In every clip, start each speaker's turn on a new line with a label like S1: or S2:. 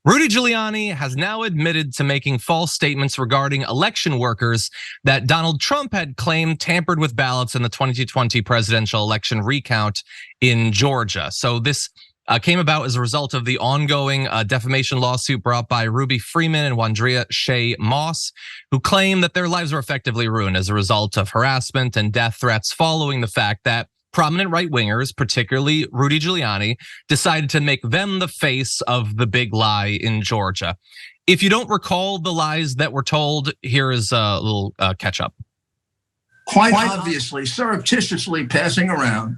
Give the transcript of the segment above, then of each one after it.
S1: Rudy Giuliani has now admitted to making false statements regarding election workers that Donald Trump had claimed tampered with ballots in the 2020 presidential election recount in Georgia. So this came about as a result of the ongoing defamation lawsuit brought by Ruby Freeman and Wandrea Shea Moss, who claim that their lives were effectively ruined as a result of harassment and death threats following the fact that prominent right-wingers, particularly Rudy Giuliani, decided to make them the face of the big lie in Georgia. If you don't recall the lies that were told, here is a little catch up.
S2: Quite obviously, surreptitiously passing around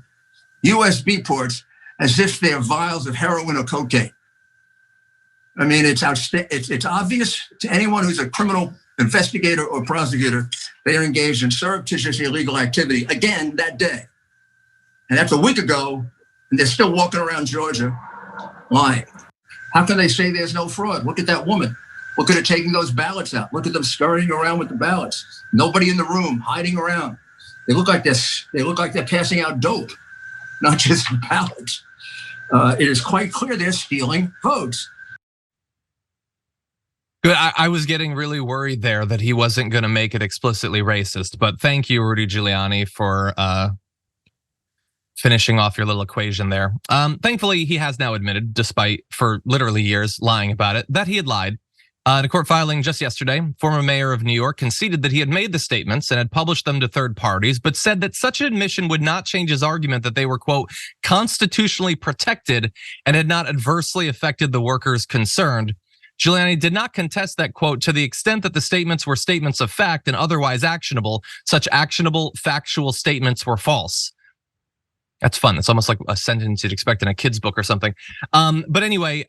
S2: USB ports as if they're vials of heroin or cocaine. I mean, it's obvious to anyone who's a criminal investigator or prosecutor, they are engaged in surreptitious illegal activity again that day. And that's a week ago, and they're still walking around Georgia lying. How can they say there's no fraud? Look at that woman. Look at her taking those ballots out. Look at them scurrying around with the ballots. Nobody in the room, hiding around. They look like this. They look like they're passing out dope, not just ballots. It is quite clear they're stealing votes.
S1: Good. I was getting really worried there that he wasn't going to make it explicitly racist, but thank you, Rudy Giuliani, for finishing off your little equation there. Thankfully, he has now admitted, despite for literally years lying about it, that he had lied. In a court filing just yesterday, former mayor of New York conceded that he had made the statements and had published them to third parties, but said that such an admission would not change his argument that they were, quote, constitutionally protected and had not adversely affected the workers concerned. Giuliani did not contest that, quote, to the extent that the statements were statements of fact and otherwise actionable, such actionable factual statements were false. That's fun. It's almost like a sentence you'd expect in a kid's book or something. But anyway,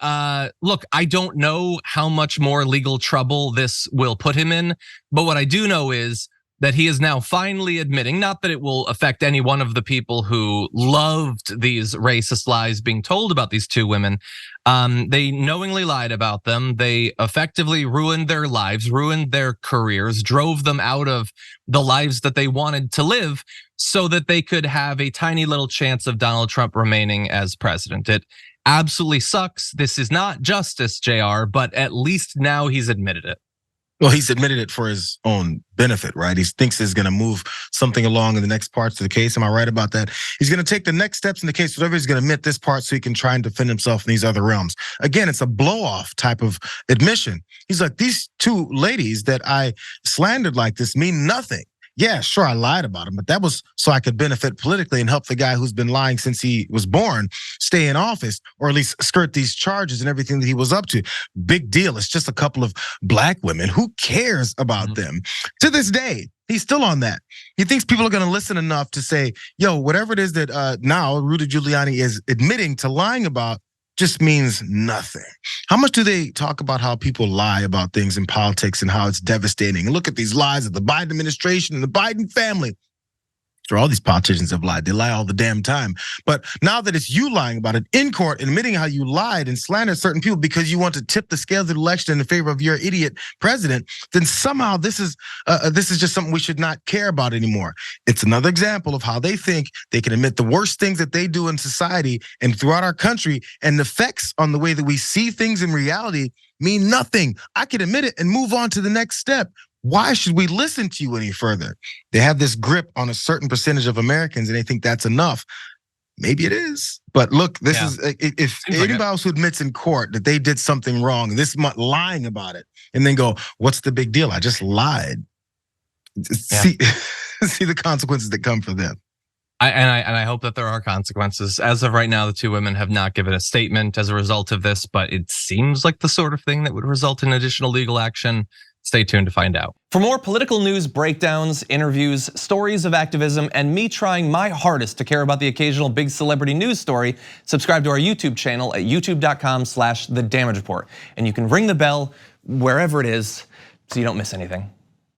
S1: look, I don't know how much more legal trouble this will put him in. But what I do know is that he is now finally admitting, not that it will affect any one of the people who loved these racist lies being told about these two women. They knowingly lied about them. They effectively ruined their lives, ruined their careers, drove them out of the lives that they wanted to live so that they could have a tiny little chance of Donald Trump remaining as president. It absolutely sucks. This is not justice, JR, but at least now he's admitted it.
S3: Well, he's admitted it for his own benefit, right? He thinks he's going to move something along in the next parts of the case. Am I right about that? He's going to take the next steps in the case, whatever he's going to admit this part so he can try and defend himself in these other realms. Again, it's a blow-off type of admission. He's like, these two ladies that I slandered like this mean nothing. Yeah, sure, I lied about him, but that was so I could benefit politically and help the guy who's been lying since he was born stay in office, or at least skirt these charges and everything that he was up to. Big deal. It's just a couple of black women. Who cares about them? To this day, he's still on that. He thinks people are going to listen enough to say, yo, whatever it is that now Rudy Giuliani is admitting to lying about just means nothing. How much do they talk about how people lie about things in politics and how it's devastating? And look at these lies of the Biden administration and the Biden family. Sure, all these politicians have lied. They lie all the damn time. But now that it's you lying about it in court, admitting how you lied and slandered certain people because you want to tip the scales of the election in favor of your idiot president, then somehow this is just something we should not care about anymore. It's another example of how they think they can admit the worst things that they do in society and throughout our country, and the effects on the way that we see things in reality mean nothing. I can admit it and move on to the next step. Why should we listen to you any further? They have this grip on a certain percentage of Americans and they think that's enough. Maybe it is. But look, this is, if anybody else who admits in court that they did something wrong, this month lying about it, and then go, what's the big deal? I just lied. See the consequences that come for them.
S1: I hope that there are consequences. As of right now, the two women have not given a statement as a result of this, but it seems like the sort of thing that would result in additional legal action. Stay tuned to find out.
S4: For more political news breakdowns, interviews, stories of activism, and me trying my hardest to care about the occasional big celebrity news story, subscribe to our YouTube channel at youtube.com/The Damage Report. And you can ring the bell wherever it is so you don't miss anything.